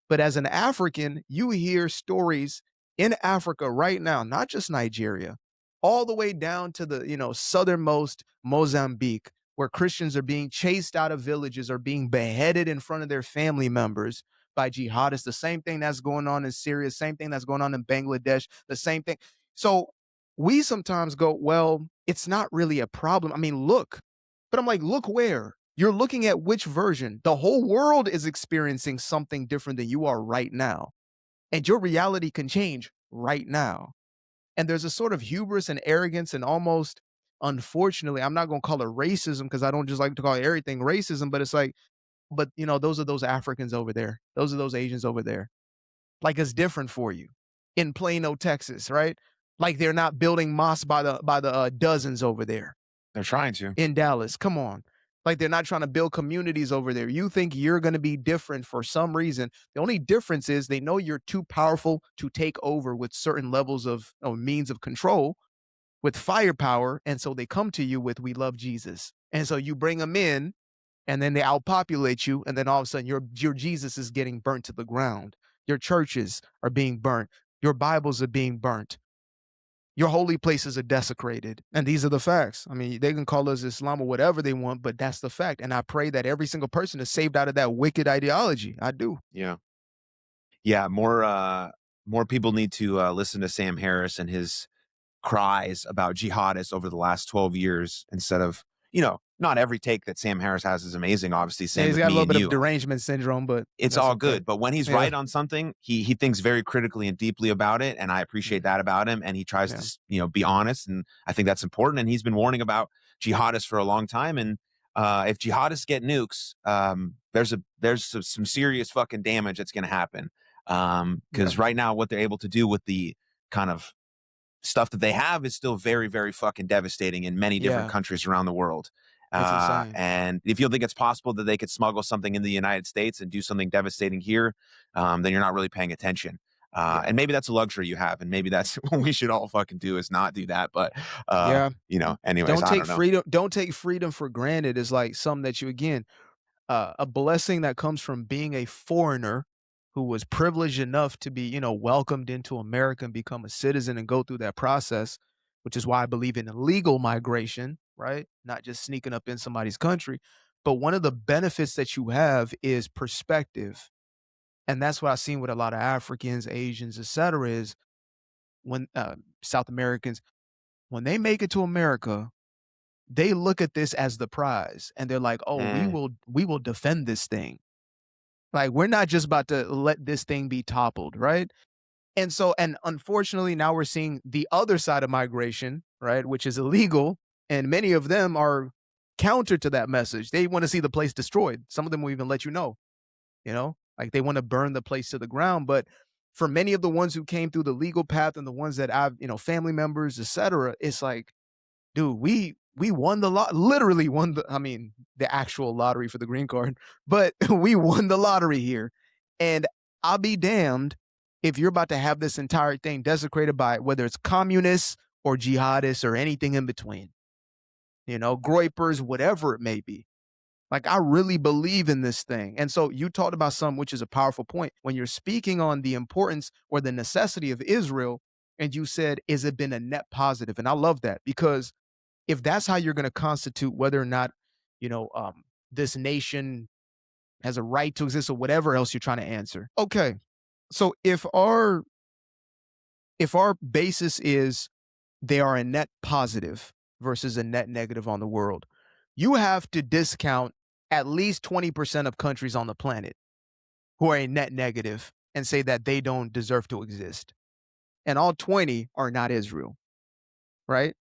But as an African, you hear stories in Africa right now, not just Nigeria, all the way down to the, southernmost Mozambique, where Christians are being chased out of villages or being beheaded in front of their family members by jihadists. The same thing that's going on in Syria, same thing that's going on in Bangladesh, the same thing. So we sometimes go, well, it's not really a problem. I mean, look, but I'm like, look where? You're looking at which version? The whole world is experiencing something different than you are right now. And your reality can change right now. And there's a sort of hubris and arrogance and almost, unfortunately, I'm not going to call it racism because I don't just like to call everything racism, but it's like, but those are those Africans over there. Those are those Asians over there. Like it's different for you in Plano, Texas, right? Like they're not building mosques by the dozens over there They're trying to. in Dallas. Come on. Like they're not trying to build communities over there. You think you're going to be different for some reason. The only difference is they know you're too powerful to take over with certain levels of means of control with firepower. And so they come to you with, we love Jesus. And so you bring them in and then they outpopulate you. And then all of a sudden your Jesus is getting burnt to the ground. Your churches are being burnt. Your Bibles are being burnt. Your holy places are desecrated. And these are the facts. I mean, they can call us Islam or whatever they want, but that's the fact. And I pray that every single person is saved out of that wicked ideology. I do. Yeah. Yeah. More people need to listen to Sam Harris and his cries about jihadists over the last 12 years instead of, not every take that Sam Harris has is amazing. Obviously, Yeah, same he's with got a me little and bit of you. derangement syndrome, but It's that's all okay. good. But when he's Yeah. right on something, he thinks very critically and deeply about it. And I appreciate that about him. And he tries Yeah. to, be honest. And I think that's important. And he's been warning about jihadists for a long time. And if jihadists get nukes, there's some serious fucking damage that's going to happen. Yeah. Because right now, what they're able to do with the kind of stuff that they have is still very, very fucking devastating in many different Yeah. countries around the world. It's insane. And if you think it's possible that they could smuggle something in the United States and do something devastating here, then you're not really paying attention. Yeah. And maybe that's a luxury you have, and maybe that's what we should all fucking do is not do that. But Yeah. anyways, I don't know. Don't take freedom for granted is like something that you again a blessing that comes from being a foreigner who was privileged enough to be, welcomed into America and become a citizen and go through that process, which is why I believe in legal migration, right? Not just sneaking up in somebody's country. But one of the benefits that you have is perspective. And that's what I've seen with a lot of Africans, Asians, et cetera, is when South Americans, when they make it to America, they look at this as the prize and they're like, "Oh, Mm, we will defend this thing. Like we're not just about to let this thing be toppled, right?" And unfortunately, now we're seeing the other side of migration, right, which is illegal, and many of them are counter to that message. They want to see the place destroyed. Some of them will even let like they want to burn the place to the ground, but for many of the ones who came through the legal path and the ones that I've, family members, etc., it's like, dude, we won the lot, literally won the actual lottery for the green card, but we won the lottery here. And I'll be damned if you're about to have this entire thing desecrated by whether it's communists or jihadists or anything in between, groypers, whatever it may be. Like I really believe in this thing. And so you talked about some, which is a powerful point when you're speaking on the importance or the necessity of Israel. And you said, is it been a net positive? And I love that because if that's how you're going to constitute whether or not, this nation has a right to exist or whatever else you're trying to answer. Okay. So if our basis is they are a net positive versus a net negative on the world, you have to discount at least 20% of countries on the planet who are a net negative and say that they don't deserve to exist. And all 20 are not Israel, right?